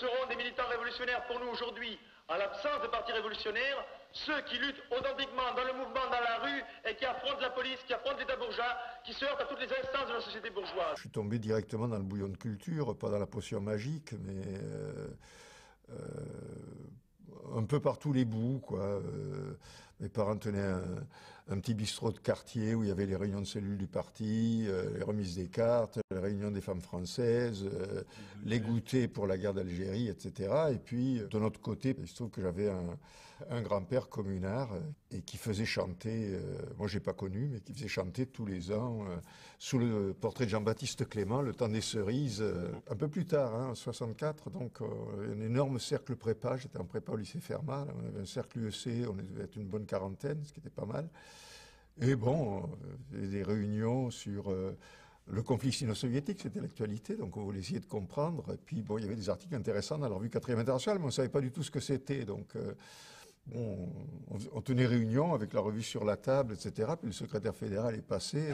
Seront des militants révolutionnaires pour nous aujourd'hui, en l'absence de parti révolutionnaire, ceux qui luttent authentiquement dans le mouvement, dans la rue, et qui affrontent la police, qui affrontent l'État bourgeois, qui se heurtent à toutes les instances de la société bourgeoise. Je suis tombé directement dans le bouillon de culture, pas dans la potion magique, mais un peu par tous les bouts, quoi. Mes parents tenaient un petit bistrot de quartier où il y avait les réunions de cellules du parti, les remises des cartes, les réunions des femmes françaises, les goûters pour la guerre d'Algérie, etc. Et puis, de notre côté, il se trouve que j'avais un grand-père communard et qui faisait chanter, moi je l'ai pas connu, mais qui faisait chanter tous les ans, sous le portrait de Jean-Baptiste Clément, le temps des cerises, un peu plus tard, en 64, donc un énorme cercle prépa, j'étais en prépa au lycée Fermat, on avait un cercle UEC, on devait être une bonne quarantaine, ce qui était pas mal. Et bon, des réunions sur le conflit sino-soviétique, c'était l'actualité, donc on voulait essayer de comprendre. Et puis bon, il y avait des articles intéressants dans la revue 4e internationale, mais on ne savait pas du tout ce que c'était. Donc bon, on tenait réunion avec la revue sur la table, etc. Puis le secrétaire fédéral est passé,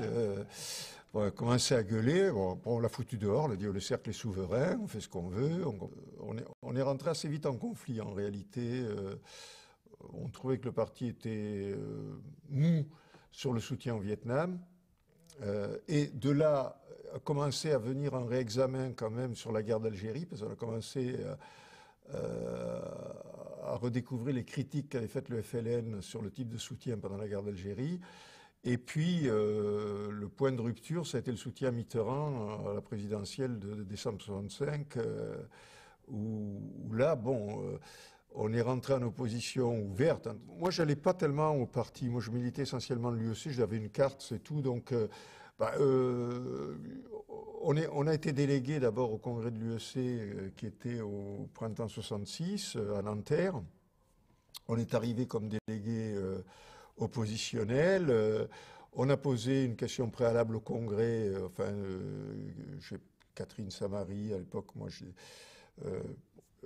bon, on a commencé à gueuler. Bon, on l'a foutu dehors, on a dit le cercle est souverain, on fait ce qu'on veut. On est rentré assez vite en conflit en réalité. On trouvait que le parti était mou sur le soutien au Vietnam. Et de là a commencé à venir un réexamen quand même sur la guerre d'Algérie, parce qu'on a commencé à redécouvrir les critiques qu'avait faites le FLN sur le type de soutien pendant la guerre d'Algérie. Et puis, le point de rupture, ça a été le soutien à Mitterrand à la présidentielle de décembre 65, où là, bon... on est rentré en opposition ouverte. Moi, je n'allais pas tellement au parti. Moi, je militais essentiellement de l'UEC. J'avais une carte, c'est tout. Donc, on a été délégué d'abord au congrès de l'UEC qui était au printemps 66 à Nanterre. On est arrivé comme délégué oppositionnel. On a posé une question préalable au congrès. Catherine Samary, à l'époque, moi, j'ai...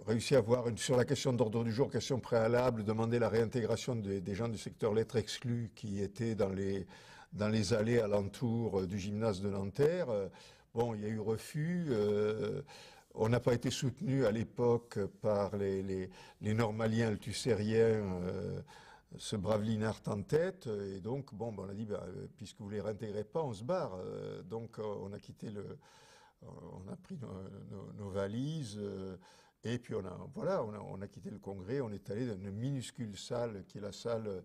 réussi à avoir sur la question d'ordre du jour, question préalable, demander la réintégration des gens du secteur lettres exclus qui étaient dans les allées alentours du gymnase de Nanterre. Bon, il y a eu refus. On n'a pas été soutenu à l'époque par les normaliens althusériens, ce brave Linhart en tête. Et donc, bon, on a dit, puisque vous ne les réintégrez pas, on se barre. Donc, on a quitté on a pris nos valises. Et puis on a quitté le congrès, on est allé dans une minuscule salle qui est la salle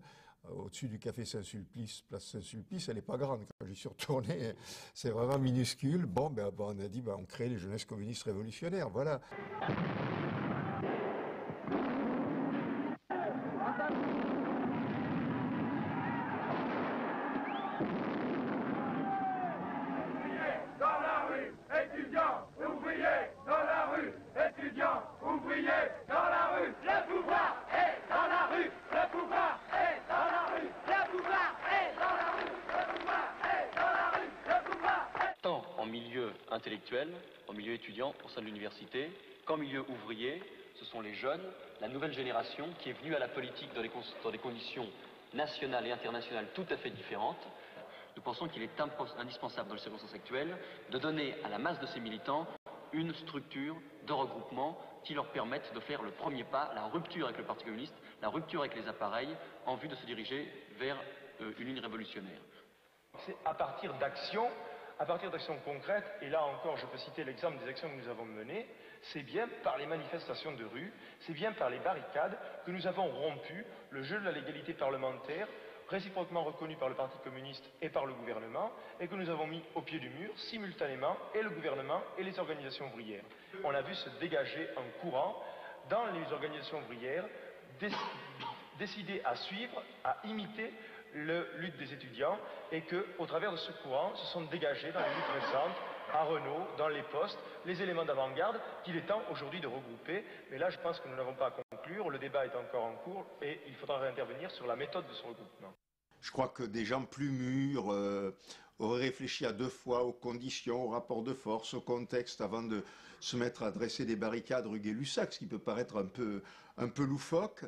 au-dessus du café Saint-Sulpice, place Saint-Sulpice. Elle n'est pas grande, quand j'y suis retourné, c'est vraiment minuscule. Bon, on a dit, on crée les jeunesses communistes révolutionnaires, voilà. Intellectuels, au milieu étudiant au sein de l'université, qu'en milieu ouvrier, ce sont les jeunes, la nouvelle génération qui est venue à la politique dans des conditions nationales et internationales tout à fait différentes. Nous pensons qu'il est indispensable dans les circonstances actuelles de donner à la masse de ces militants une structure de regroupement qui leur permette de faire le premier pas, la rupture avec le Parti communiste, la rupture avec les appareils, en vue de se diriger vers une ligne révolutionnaire. C'est à partir d'actions concrètes, et là encore je peux citer l'exemple des actions que nous avons menées, c'est bien par les manifestations de rue, c'est bien par les barricades que nous avons rompu le jeu de la légalité parlementaire, réciproquement reconnu par le Parti communiste et par le gouvernement, et que nous avons mis au pied du mur simultanément et le gouvernement et les organisations ouvrières. On a vu se dégager un courant dans les organisations ouvrières décidé à suivre, à imiter la lutte des étudiants, et qu'au travers de ce courant se sont dégagés dans les luttes récentes, à Renault, dans les postes, les éléments d'avant-garde qu'il est temps aujourd'hui de regrouper. Mais là, je pense que nous n'avons pas à conclure, le débat est encore en cours et il faudra réintervenir sur la méthode de ce regroupement. Je crois que des gens plus mûrs auraient réfléchi à deux fois aux conditions, au rapport de force, au contexte, avant de se mettre à dresser des barricades rue Gay-Lussac, ce qui peut paraître un peu loufoque.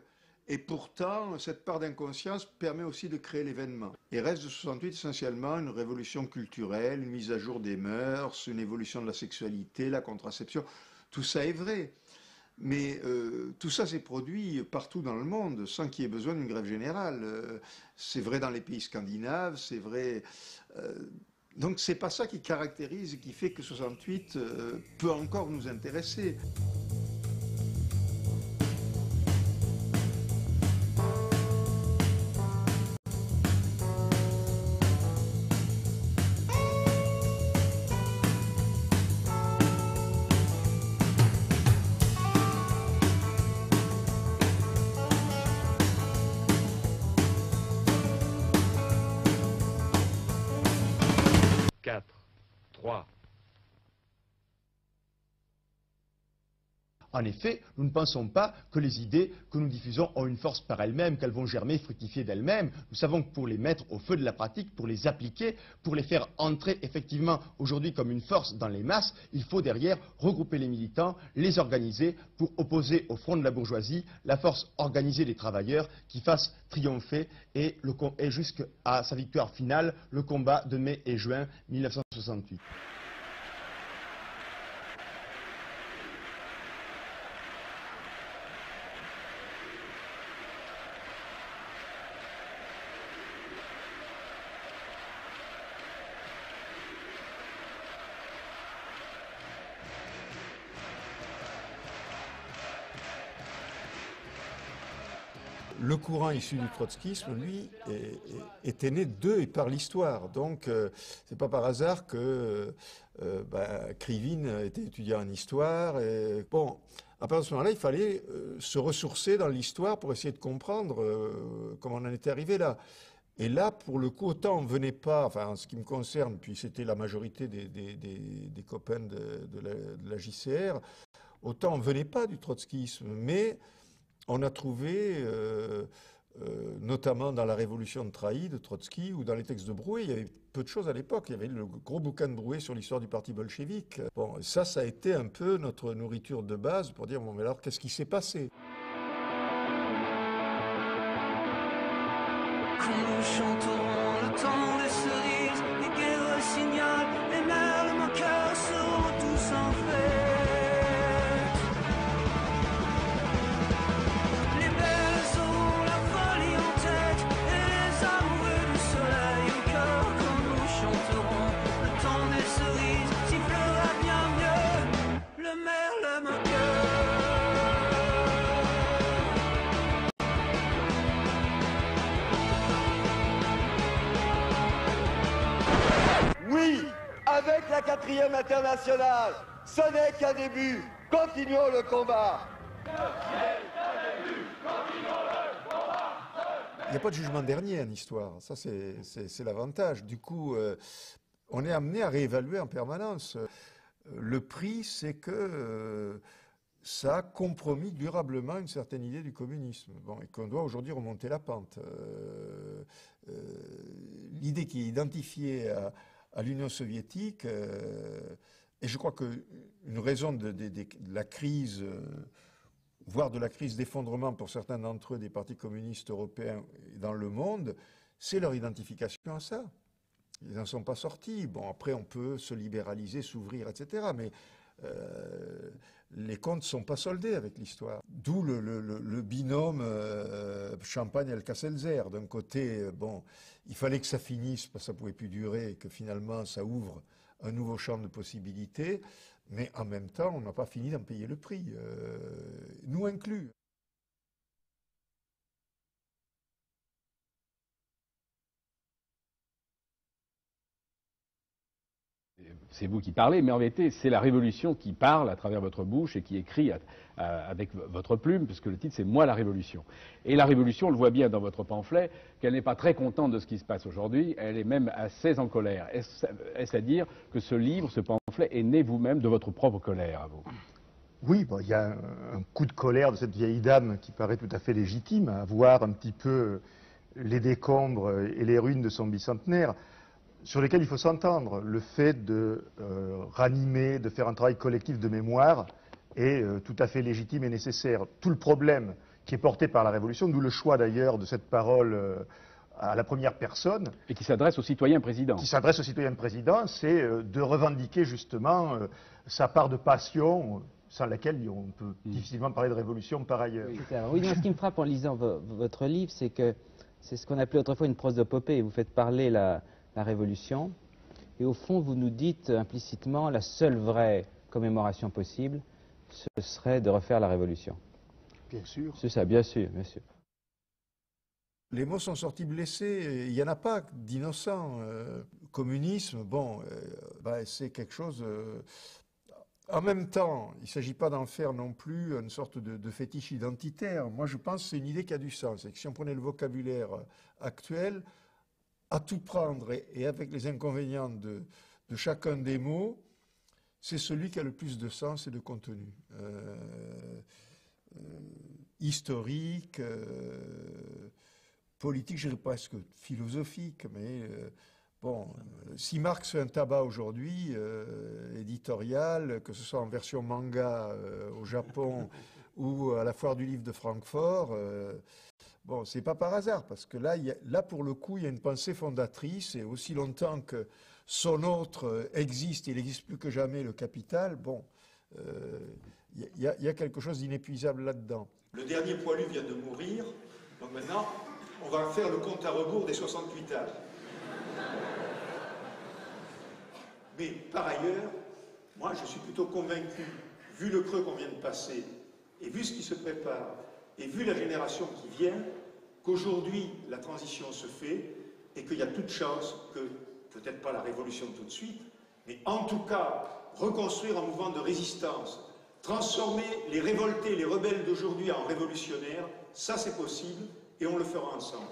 Et pourtant, cette part d'inconscience permet aussi de créer l'événement. Et reste de 68 essentiellement une révolution culturelle, une mise à jour des mœurs, une évolution de la sexualité, la contraception. Tout ça est vrai. Mais tout ça s'est produit partout dans le monde, sans qu'il y ait besoin d'une grève générale. C'est vrai dans les pays scandinaves, c'est vrai... donc c'est pas ça qui caractérise et qui fait que 68 peut encore nous intéresser. En effet, nous ne pensons pas que les idées que nous diffusons ont une force par elles-mêmes, qu'elles vont germer, fructifier d'elles-mêmes. Nous savons que pour les mettre au feu de la pratique, pour les appliquer, pour les faire entrer effectivement aujourd'hui comme une force dans les masses, il faut derrière regrouper les militants, les organiser pour opposer au front de la bourgeoisie la force organisée des travailleurs qui fasse triompher et jusqu'à sa victoire finale le combat de mai et juin 1968. Le courant issu du trotskisme, lui, était né d'eux et par l'histoire. Donc, c'est pas par hasard que Krivine était étudiant en histoire. Et, bon, à partir de ce moment-là, il fallait se ressourcer dans l'histoire pour essayer de comprendre comment on en était arrivé là. Et là, pour le coup, autant on ne venait pas, enfin, en ce qui me concerne, puis c'était la majorité des copains de la JCR, autant on ne venait pas du trotskisme, mais on a trouvé, notamment dans la Révolution de Trahi, de Trotsky, ou dans les textes de Brouet, il y avait peu de choses à l'époque. Il y avait le gros bouquin de Brouet sur l'histoire du parti bolchevique. Bon, ça a été un peu notre nourriture de base pour dire, bon, mais alors, qu'est-ce qui s'est passé ? Quand nous chanterons le temps des cerises, les guerres signalent, les merles, mon cœur seront tous en fête. Oui, avec la 4e internationale, ce n'est qu'un début. Continuons le combat. Il n'y a pas de jugement dernier en histoire, ça c'est l'avantage. Du coup, on est amené à réévaluer en permanence. Le prix, c'est que ça a compromis durablement une certaine idée du communisme. Bon, et qu'on doit aujourd'hui remonter la pente. L'idée qui est identifiée à l'Union soviétique, et je crois qu'une raison de la crise, voire de la crise d'effondrement pour certains d'entre eux des partis communistes européens dans le monde, c'est leur identification à ça. Ils n'en sont pas sortis. Bon, après, on peut se libéraliser, s'ouvrir, etc. Mais les comptes ne sont pas soldés avec l'histoire. D'où le binôme Champagne-Alka-Seltzer. D'un côté, bon, il fallait que ça finisse, parce que ça ne pouvait plus durer, et que finalement, ça ouvre un nouveau champ de possibilités. Mais en même temps, on n'a pas fini d'en payer le prix, nous inclus. C'est vous qui parlez, mais en vérité, c'est la Révolution qui parle à travers votre bouche et qui écrit avec votre plume, puisque le titre, c'est « Moi, la Révolution ». Et la Révolution, on le voit bien dans votre pamphlet, qu'elle n'est pas très contente de ce qui se passe aujourd'hui, elle est même assez en colère. Est-ce à dire que ce livre, ce pamphlet, est né vous-même de votre propre colère, à vous? Oui, bon, il y a un coup de colère de cette vieille dame qui paraît tout à fait légitime, à voir un petit peu les décombres et les ruines de son bicentenaire, sur lesquels il faut s'entendre. Le fait de ranimer, de faire un travail collectif de mémoire est tout à fait légitime et nécessaire. Tout le problème qui est porté par la Révolution, d'où le choix d'ailleurs de cette parole à la première personne. Et qui s'adresse au citoyen président. Qui s'adresse au citoyen président, c'est de revendiquer justement sa part de passion sans laquelle on peut difficilement parler de révolution par ailleurs. Oui, non, ce qui me frappe en lisant votre livre, c'est que c'est ce qu'on appelait autrefois une prosopopée. Vous faites parler la révolution, et au fond, vous nous dites implicitement la seule vraie commémoration possible, ce serait de refaire la révolution. Bien sûr. C'est ça, bien sûr, bien sûr. Les mots sont sortis blessés, il n'y en a pas d'innocents. Communisme, bon, c'est quelque chose... En même temps, il ne s'agit pas d'en faire non plus une sorte de fétiche identitaire. Moi, je pense que c'est une idée qui a du sens. Et que si on prenait le vocabulaire actuel, à tout prendre et avec les inconvénients de chacun des mots, c'est celui qui a le plus de sens et de contenu. Historique, politique, je dirais presque philosophique, mais bon, si Marx fait un tabac aujourd'hui, éditorial, que ce soit en version manga au Japon ou à la foire du livre de Francfort, bon, c'est pas par hasard, parce que là, pour le coup, il y a une pensée fondatrice, et aussi longtemps que son autre existe, il n'existe plus que jamais, le capital, bon, il y a quelque chose d'inépuisable là-dedans. Le dernier poilu vient de mourir, donc maintenant, on va faire le compte à rebours des 68 âges. Mais par ailleurs, moi je suis plutôt convaincu, vu le creux qu'on vient de passer, et vu ce qui se prépare, et vu la génération qui vient, qu'aujourd'hui la transition se fait, et qu'il y a toute chance que, peut-être pas la révolution tout de suite, mais en tout cas, reconstruire un mouvement de résistance, transformer les révoltés, les rebelles d'aujourd'hui en révolutionnaires, ça c'est possible, et on le fera ensemble.